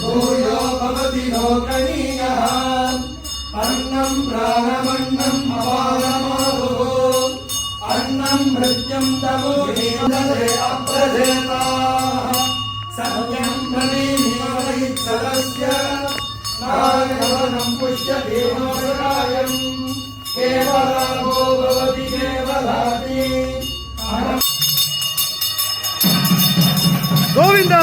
भूयो भवति लोकनीयः अन्नं प्राणमन्नम् अपानमाहुः अन्नं मृत्युं तमोदे अप्रधेताः सत्यं प्रतीमीवैत्सदस्य नागवनं पुष्यदेवोषायम् केवलागो भवति केवलाति गोविन्द।